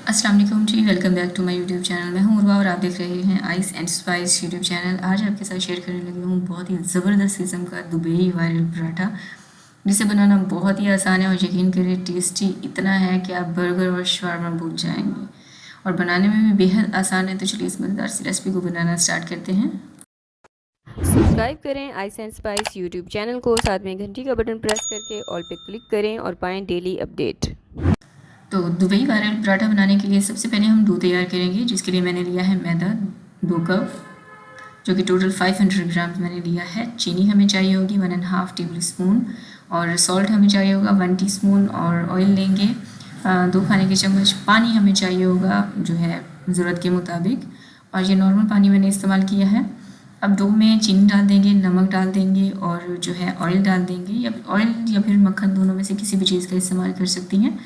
अस्सलाम वालेकुम जी, welcome back to my YouTube channel. मैं हूँ उर्वा और आप देख रहे हैं ice and spice YouTube channel. आज आपके साथ शेयर करने लगी हूँ बहुत ही ज़बरदस्त किस्म का दुबई वायरल पराठा, जिसे बनाना बहुत ही आसान है और यकीन करें टेस्टी इतना है कि आप बर्गर और शवारमा भूल जाएंगे और बनाने में भी बेहद आसान है। तो चलिए इस मज़ेदार सी रेसिपी को बनाना स्टार्ट करते हैं। सब्सक्राइब करें ice and spice YouTube channel को, साथ में घंटी का बटन प्रेस करके ऑल पे क्लिक करें और पाएं डेली अपडेट। तो दुबई वायरल पराठा बनाने के लिए सबसे पहले हम डो तैयार करेंगे, जिसके लिए मैंने लिया है मैदा 2 कप, जो कि टोटल 500 ग्राम मैंने लिया है। चीनी हमें चाहिए होगी 1.5 टेबल स्पून और सॉल्ट हमें चाहिए होगा 1 टीस्पून और ऑयल लेंगे 2 खाने के चम्मच। पानी हमें चाहिए होगा जो है ज़रूरत के मुताबिक, और ये नॉर्मल पानी मैंने इस्तेमाल किया है। अब डो में चीनी डाल देंगे, नमक डाल देंगे और जो है ऑयल डाल देंगे, या ऑयल या फिर मक्खन, दोनों में से किसी भी चीज़ का इस्तेमाल कर सकती हैं।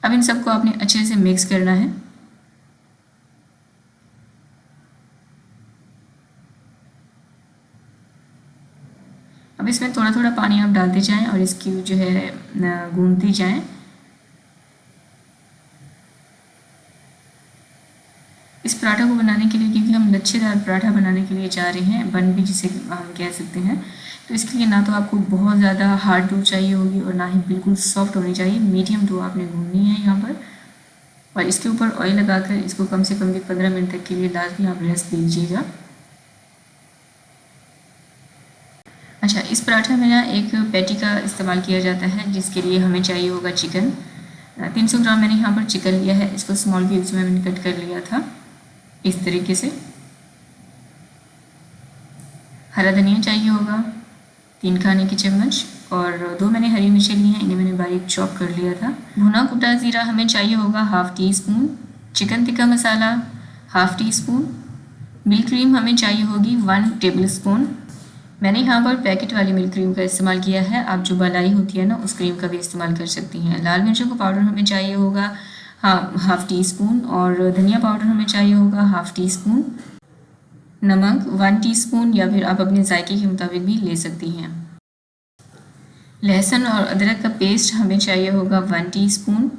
अब इन सबको आपने अच्छे से मिक्स करना है। अब इसमें थोड़ा थोड़ा पानी आप डालते जाएं और इसकी जो है गूंदती जाएं। इस पराठा को बनाने के लिए, क्योंकि हम लच्छेदार पराठा बनाने के लिए जा रहे हैं, बन भी जिसे हम कह सकते हैं, तो इसके लिए ना तो आपको बहुत ज़्यादा हार्ड डो चाहिए होगी और ना ही बिल्कुल सॉफ्ट होनी चाहिए। मीडियम डो आपने गूंदनी है यहाँ पर, और इसके ऊपर ऑयल लगाकर इसको कम से कम भी 15 मिनट तक के लिए लाजमी आप रेस्ट दीजिएगा। अच्छा, इस पराठे में ना एक पैटी का इस्तेमाल किया जाता है, जिसके लिए हमें चाहिए होगा चिकन। 300 ग्राम मैंने यहाँ पर चिकन लिया है। इसको स्मॉल क्यूब्स में मैंने कट कर लिया था इस तरीके से। हरा धनिया चाहिए होगा 3 खाने के चम्मच, और 2 मैंने हरी मिर्चें ली हैं, इन्हें मैंने बारीक चॉप कर लिया था। भुना कुटा ज़ीरा हमें चाहिए होगा 1/2 teaspoon. Chicken tikka masala 1/2 teaspoon. Milk cream हमें चाहिए होगी 1 टेबल स्पून। मैंने यहाँ पर पैकेट वाली मिल्क क्रीम का इस्तेमाल किया है, आप जो मलाई होती है ना उस क्रीम का भी इस्तेमाल कर सकती हैं। लाल मिर्चों का पाउडर हमें चाहिए होगा 1/2 टीस्पून, और धनिया पाउडर हमें चाहिए होगा 1/2 टीस्पून। नमक 1 टीस्पून, या फिर आप अपने जायके के मुताबिक भी ले सकती हैं। लहसुन और अदरक का पेस्ट हमें चाहिए होगा 1 टीस्पून।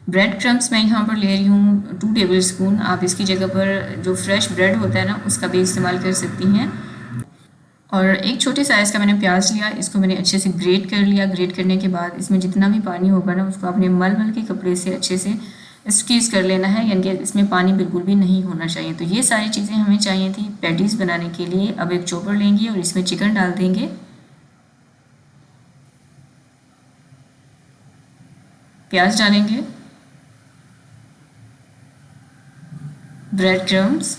ब्रेड क्रम्स मैं यहाँ पर ले रही हूँ 2 टेबल स्पून। आप इसकी जगह पर जो फ्रेश ब्रेड होता है ना उसका भी इस्तेमाल कर सकती हैं। और एक छोटे साइज़ का मैंने प्याज लिया, इसको मैंने अच्छे से ग्रेट कर लिया। ग्रेट करने के बाद इसमें जितना भी पानी होगा ना उसको आपने मल मल के कपड़े से अच्छे से स्क्वीज़ कर लेना है, यानी कि इसमें पानी बिल्कुल भी नहीं होना चाहिए। तो ये सारी चीज़ें हमें चाहिए थी पैटीज़ बनाने के लिए। अब एक चॉपर लेंगे और इसमें चिकन डाल देंगे, प्याज डालेंगे, ब्रेड क्रम्स,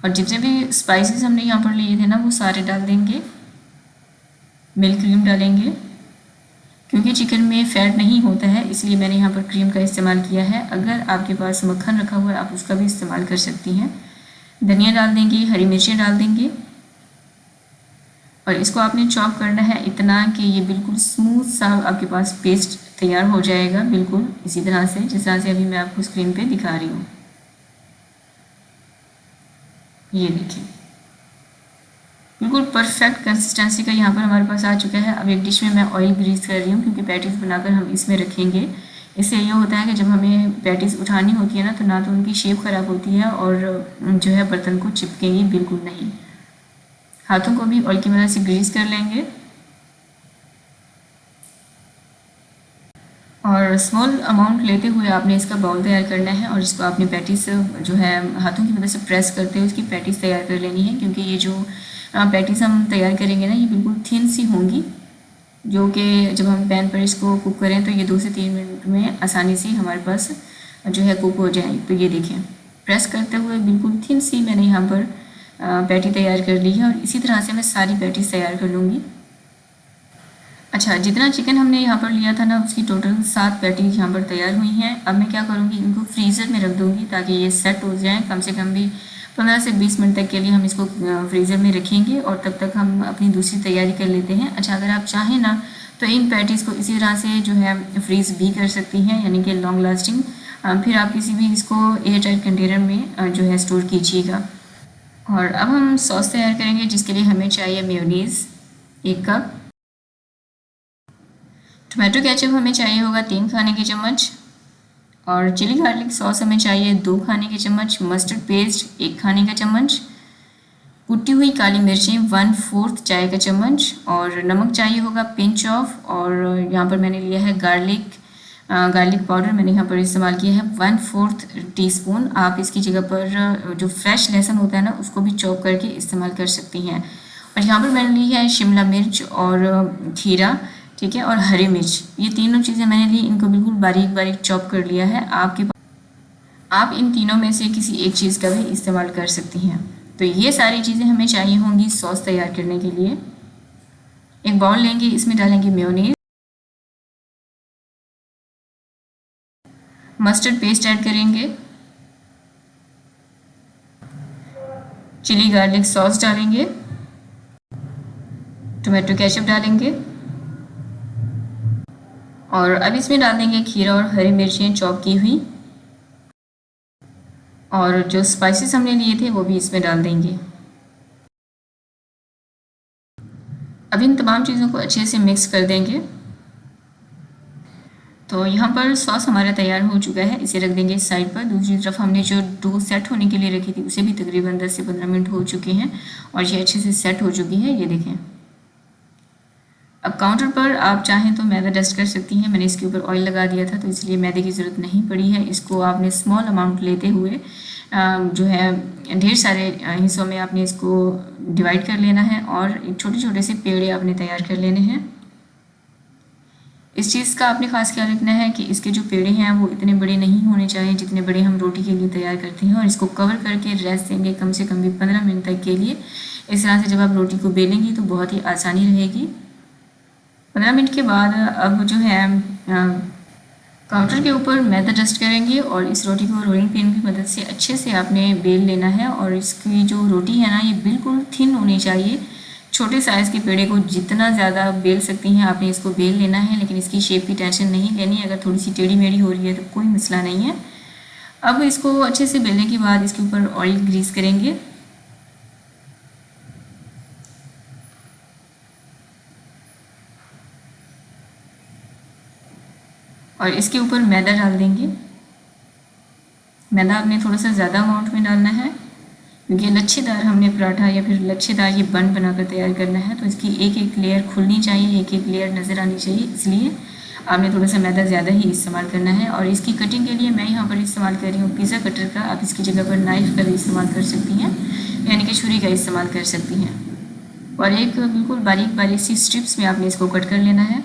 और जितने भी स्पाइसेस हमने यहाँ पर लिए थे ना वो सारे डाल देंगे। मिल्क क्रीम डालेंगे, क्योंकि चिकन में फ़ैट नहीं होता है इसलिए मैंने यहाँ पर क्रीम का इस्तेमाल किया है। अगर आपके पास मक्खन रखा हुआ है आप उसका भी इस्तेमाल कर सकती हैं। धनिया डाल देंगे, हरी मिर्चें डाल देंगे, और इसको आपने चॉप करना है इतना कि ये बिल्कुल स्मूथ सा आपके पास पेस्ट तैयार हो जाएगा, बिल्कुल इसी तरह से जिस तरह से अभी मैं आपको स्क्रीन पे दिखा रही हूँ। ये देखिए बिल्कुल परफेक्ट कंसिस्टेंसी का यहाँ पर हमारे पास आ चुका है। अब एक डिश में मैं ऑयल ग्रीस कर रही हूँ, क्योंकि पैटीज़ बनाकर हम इसमें रखेंगे। इससे ये होता है कि जब हमें पैटीज़ उठानी होती है ना तो उनकी शेप ख़राब होती है और जो है बर्तन को चिपकेंगी बिल्कुल नहीं। हाथों को भी ऑयल की मदद से ग्रीस कर लेंगे, और स्मॉल अमाउंट लेते हुए आपने इसका बाउल तैयार करना है, और इसको आपने पैटीज़ जो है हाथों की मदद से प्रेस करते हुए उसकी पैटीज़ तैयार कर लेनी है। क्योंकि ये जो पैटीज़ हम तैयार करेंगे ना ये बिल्कुल थिन सी होंगी, जो कि जब हम पैन पर इसको कुक करें तो ये 2 से 3 मिनट में आसानी से हमारे पास जो है कुक हो जाए। तो ये देखें प्रेस करते हुए बिल्कुल थिन सी मैंने यहाँ पर पैटी तैयार कर ली है, और इसी तरह से मैं सारी पैटीज़ तैयार कर लूँगी। अच्छा, जितना चिकन हमने यहाँ पर लिया था ना उसकी टोटल 7 पैटीज यहाँ पर तैयार हुई हैं। अब मैं क्या करूँगी, इनको फ्रीज़र में रख दूँगी ताकि ये सेट हो जाएँ। कम से कम भी 15 से 20 मिनट तक के लिए हम इसको फ्रीज़र में रखेंगे, और तब तक हम अपनी दूसरी तैयारी कर लेते हैं। अच्छा, अगर आप चाहें ना तो इन पैटीज़ को इसी तरह से जो है फ्रीज़ भी कर सकती हैं, यानी कि लॉन्ग लास्टिंग। फिर आप किसी भी इसको एयर टाइट कंटेनर में जो है स्टोर कीजिएगा। और अब हम सॉस तैयार करेंगे, जिसके लिए हमें चाहिए मेयोनीज़ 1 कप, टोमेटो केचप हमें चाहिए होगा 3 खाने के चम्मच, और चिली गार्लिक सॉस हमें चाहिए 2 खाने के चम्मच, मस्टर्ड पेस्ट 1 खाने का चम्मच, कुटी हुई काली मिर्चें 1/4 चाय का चम्मच, और नमक चाहिए होगा पिंच ऑफ। और यहाँ पर मैंने लिया है गार्लिक पाउडर, मैंने यहाँ पर इस्तेमाल किया है 1/4 टीस्पून। आप इसकी जगह पर जो फ्रेश लहसुन होता है ना उसको भी चॉप करके इस्तेमाल कर सकती हैं। और यहाँ पर मैंने ली है शिमला मिर्च और खीरा, ठीक है, और हरी मिर्च, ये तीनों चीज़ें मैंने ली, इनको बिल्कुल बारीक बारीक चॉप कर लिया है। आप इन तीनों में से किसी एक चीज़ का भी इस्तेमाल कर सकती हैं। तो ये सारी चीज़ें हमें चाहिए होंगी सॉस तैयार करने के लिए। एक बाउल लेंगे, इसमें डालेंगे मेयोनीज, मस्टर्ड पेस्ट ऐड करेंगे, चिली गार्लिक सॉस डालेंगे, टोमेटो केचप डालेंगे, और अब इसमें डाल देंगे खीरा और हरी मिर्चें चॉप की हुई, और जो स्पाइसेस हमने लिए थे वो भी इसमें डाल देंगे। अब इन तमाम चीज़ों को अच्छे से मिक्स कर देंगे। तो यहाँ पर सॉस हमारा तैयार हो चुका है, इसे रख देंगे साइड पर। दूसरी तरफ हमने जो डो सेट होने के लिए रखी थी उसे भी तकरीबन 10 से 15 मिनट हो चुके हैं और ये अच्छे से सेट हो चुकी है, ये देखें। अब काउंटर पर आप चाहें तो मैदा डस्ट कर सकती हैं, मैंने इसके ऊपर ऑयल लगा दिया था तो इसलिए मैदे की ज़रूरत नहीं पड़ी है। इसको आपने स्मॉल अमाउंट लेते हुए जो है ढेर सारे हिस्सों में आपने इसको डिवाइड कर लेना है और छोटे छोटे से पेड़े आपने तैयार कर लेने हैं। इस चीज़ का आपने ख़ास ख्याल रखना है कि इसके जो पेड़े हैं वो इतने बड़े नहीं होने चाहिए जितने बड़े हम रोटी के लिए तैयार करते हैं, और इसको कवर करके रेस्ट देंगे कम से कम भी 15 मिनट तक के लिए। इस तरह से जब आप रोटी को बेलेंगी तो बहुत ही आसानी रहेगी। 15 मिनट के बाद अब जो है काउंटर के ऊपर मैदा डस्ट करेंगे और इस रोटी को रोलिंग पिन की मदद से अच्छे से आपने बेल लेना है। और इसकी जो रोटी है ना ये बिल्कुल थिन होनी चाहिए। छोटे साइज़ के पेड़े को जितना ज़्यादा बेल सकती हैं आपने इसको बेल लेना है, लेकिन इसकी शेप की टेंशन नहीं लेनी। अगर थोड़ी सी टेढ़ी मेढ़ी हो रही है तो कोई मसला नहीं है। अब इसको अच्छे से बेलने के बाद इसके ऊपर ऑयल ग्रीस करेंगे और इसके ऊपर मैदा डाल देंगे। मैदा आपने थोड़ा सा ज़्यादा अमाउंट में डालना है क्योंकि लच्छेदार हमने पराठा या फिर लच्छेदार ये बन बनाकर तैयार करना है, तो इसकी एक एक लेयर खुलनी चाहिए, एक एक लेयर नज़र आनी चाहिए, इसलिए आपने थोड़ा सा मैदा ज़्यादा ही इस्तेमाल करना है। और इसकी कटिंग के लिए मैं यहाँ पर इस्तेमाल कर रही हूँ पिज़्ज़ा कटर का। आप इसकी जगह पर नाइफ़ का भी इस्तेमाल कर सकती हैं, यानी कि छुरी का इस्तेमाल कर सकती हैं। और एक बिल्कुल बारीक बारीक सी स्ट्रिप्स में आपने इसको कट कर लेना है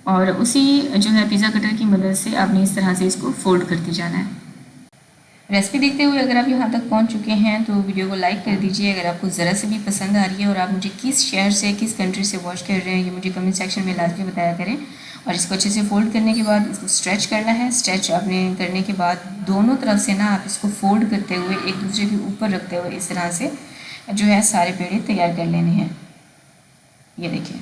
और उसी जो है पिज़्ज़ा कटर की मदद से आपने इस तरह से इसको फोल्ड करते जाना है। रेसिपी देखते हुए अगर आप यहाँ तक पहुँच चुके हैं तो वीडियो को लाइक कर दीजिए। अगर आपको ज़रा से भी पसंद आ रही है और आप मुझे किस शहर से किस कंट्री से वॉच कर रहे हैं ये मुझे कमेंट सेक्शन में लाजमी बताया करें। और इसको अच्छे से फोल्ड करने के बाद इसको स्ट्रेच करना है। स्ट्रेच आपने करने के बाद दोनों तरफ से ना आप इसको फोल्ड करते हुए एक दूसरे के ऊपर रखते हुए इस तरह से जो है सारे पेड़े तैयार कर लेने हैं। ये देखिए,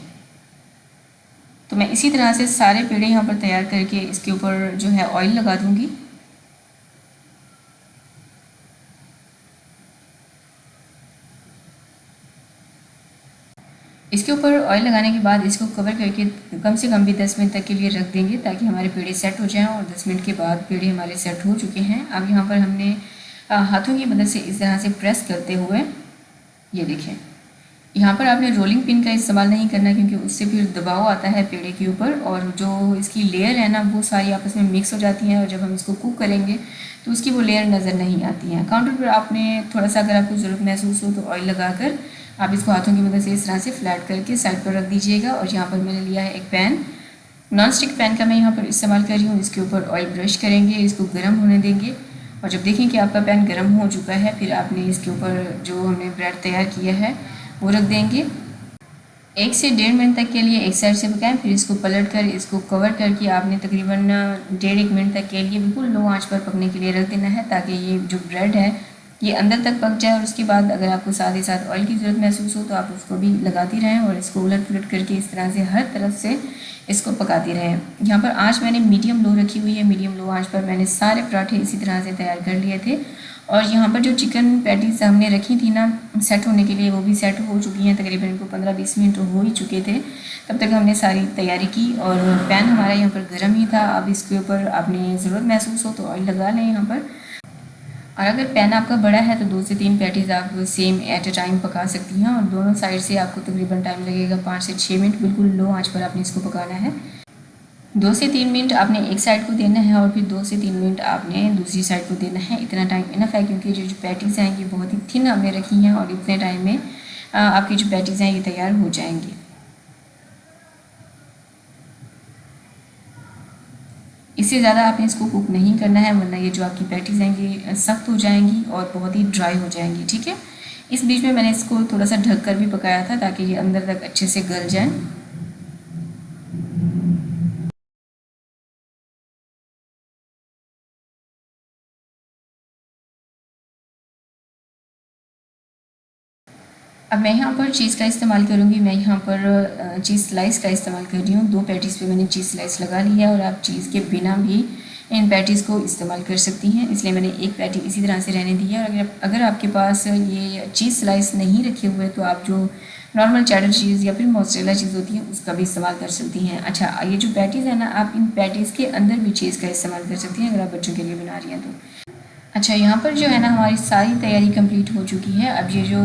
तो मैं इसी तरह से सारे पेड़े यहाँ पर तैयार करके इसके ऊपर जो है ऑयल लगा दूँगी। इसके ऊपर ऑयल लगाने के बाद इसको कवर करके कम से कम भी 10 मिनट तक के लिए रख देंगे ताकि हमारे पेड़े सेट हो जाएं। और 10 मिनट के बाद पेड़े हमारे सेट हो चुके हैं। अब यहाँ पर हमने हाथों की मदद से इस तरह से प्रेस करते हुए ये देखें, यहाँ पर आपने रोलिंग पिन का इस्तेमाल नहीं करना क्योंकि उससे फिर दबाव आता है पेड़े के ऊपर और जो इसकी लेयर है ना वो सारी आपस में मिक्स हो जाती हैं और जब हम इसको कुक करेंगे तो उसकी वो लेयर नज़र नहीं आती हैं। काउंटर पर आपने थोड़ा सा अगर आपको ज़रूरत महसूस हो तो ऑयल लगाकर आप इसको हाथों की मदद से इस तरह से फ्लैट करके साइड पर रख दीजिएगा। और यहाँ पर मैंने लिया है एक पैन, नॉन स्टिक पैन का मैं यहाँ पर इस्तेमाल कर रही हूँ। इसके ऊपर ऑयल ब्रश करेंगे, इसको गर्म होने देंगे और जब देखें कि आपका पैन गर्म हो चुका है फिर आपने इसके ऊपर जो हमने ब्रेड तैयार किया है वो रख देंगे। 1 से 1.5 मिनट तक के लिए एक साइड से पकाएं, फिर इसको पलट कर इसको कवर करके आपने तकरीबन 1.5 मिनट तक के लिए बिल्कुल लो आंच पर पकने के लिए रख देना है ताकि ये जो ब्रेड है ये अंदर तक पक जाए और उसके बाद अगर आपको साथ ही साथ ऑयल की ज़रूरत महसूस हो तो आप उसको भी लगाती रहें और इसको उलट पुलट करके इस तरह से हर तरफ से इसको पकाती रहें। यहाँ पर आँच मैंने मीडियम लो रखी हुई है। मीडियम लो आँच पर मैंने सारे पराठे इसी तरह से तैयार कर लिए थे। और यहाँ पर जो चिकन पैटीज हमने रखी थी ना सेट होने के लिए, वो भी सेट हो चुकी हैं। तकरीबन इनको 15-20 मिनट हो ही चुके थे। तब तक हमने सारी तैयारी की और पैन हमारा यहाँ पर गर्म ही था। अब इसके ऊपर आपने ज़रूरत महसूस हो तो ऑयल लगा लें यहाँ पर। और अगर पैन आपका बड़ा है तो 2 से 3 पैटीज़ आप सेम एट अ टाइम पका सकती हैं और दोनों साइड से आपको तकरीबन टाइम लगेगा 5 से 6 मिनट। बिल्कुल लो आंच पर आपने इसको पकाना है। 2 से 3 मिनट आपने एक साइड को देना है और फिर 2 से 3 मिनट आपने दूसरी साइड को देना है। इतना टाइम इनफ है क्योंकि जो पैटीज़ हैं ये बहुत ही थिन हमने रखी हैं और इतने टाइम में आपकी जो पैटीज़ हैं ये तैयार हो जाएंगी। इससे ज़्यादा आपने इसको कुक नहीं करना है, वरना ये जो आपकी पैटीज़ हैं ये सख्त हो जाएंगी और बहुत ही ड्राई हो जाएंगी। ठीक है, इस बीच में मैंने इसको थोड़ा सा ढक कर भी पकाया था ताकि ये अंदर तक अच्छे से गल जाए। अब मैं यहाँ पर चीज़ का इस्तेमाल करूँगी। मैं यहाँ पर चीज़ स्लाइस का इस्तेमाल कर रही हूँ। 2 पैटीज़ पे मैंने चीज़ स्लाइस लगा ली है और आप चीज़ के बिना भी इन पैटीज़ को इस्तेमाल कर सकती हैं, इसलिए मैंने एक पैटी इसी तरह से रहने दी है। और अगर आपके पास ये चीज़ स्लाइस नहीं रखे हुए तो आप जो नॉर्मल चेडर चीज़ या फिर मोज़रेला चीज़ होती है उसका भी इस्तेमाल कर सकती हैं। अच्छा, ये जो पैटीज़ है ना, आप इन पैटीज़ के अंदर भी चीज़ का इस्तेमाल कर सकती हैं अगर आप बच्चों के लिए बना रही हैं तो। अच्छा, यहाँ पर जो है ना हमारी सारी तैयारी कंप्लीट हो चुकी है। अब ये जो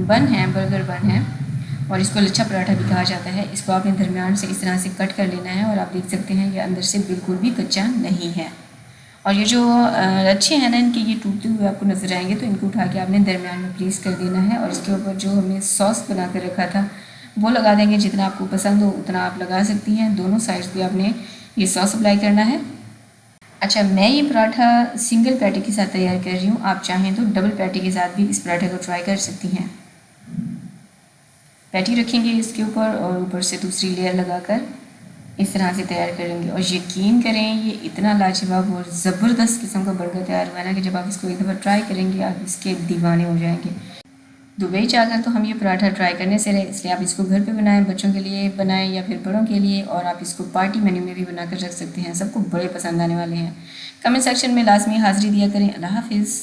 बन है, बर्गर बन है और इसको लच्छा पराठा भी कहा जाता है, इसको आपने दरमियान से इस तरह से कट कर लेना है और आप देख सकते हैं ये अंदर से बिल्कुल भी कच्चा नहीं है। और ये जो लच्छे हैं ना, इनके ये टूटते हुए आपको नज़र आएंगे, तो इनको उठा के आपने दरमियान में प्लेस कर देना है और इसके ऊपर जो हमने सॉस बना कर रखा था वो लगा देंगे। जितना आपको पसंद हो उतना आप लगा सकती हैं। दोनों साइड्स पे आपने ये सॉस अप्लाई करना है। अच्छा, मैं ये पराठा सिंगल पैटी के साथ तैयार कर रही हूँ। आप चाहें तो डबल पैटी के साथ भी इस पराठे को ट्राई कर सकती हैं। पैटी रखेंगे इसके ऊपर और ऊपर से दूसरी लेयर लगाकर इस तरह से तैयार करेंगे और यकीन करें ये इतना लाजवाब और ज़बरदस्त किस्म का बर्गर तैयार हुआ ना कि जब आप इसको एक दफ़ा ट्राई करेंगे आप इसके दीवाने हो जाएंगे। दुबई जाकर तो हम ये पराठा ट्राई करने से रहे, इसलिए आप इसको घर पे बनाएं, बच्चों के लिए बनाएं या फिर बड़ों के लिए, और आप इसको पार्टी मेन्यू में भी बना कर रख सकते हैं। सबको बड़े पसंद आने वाले हैं। कमेंट सेक्शन में लाजमी हाज़िरी दिया करें। अल्लाह हाफिज़।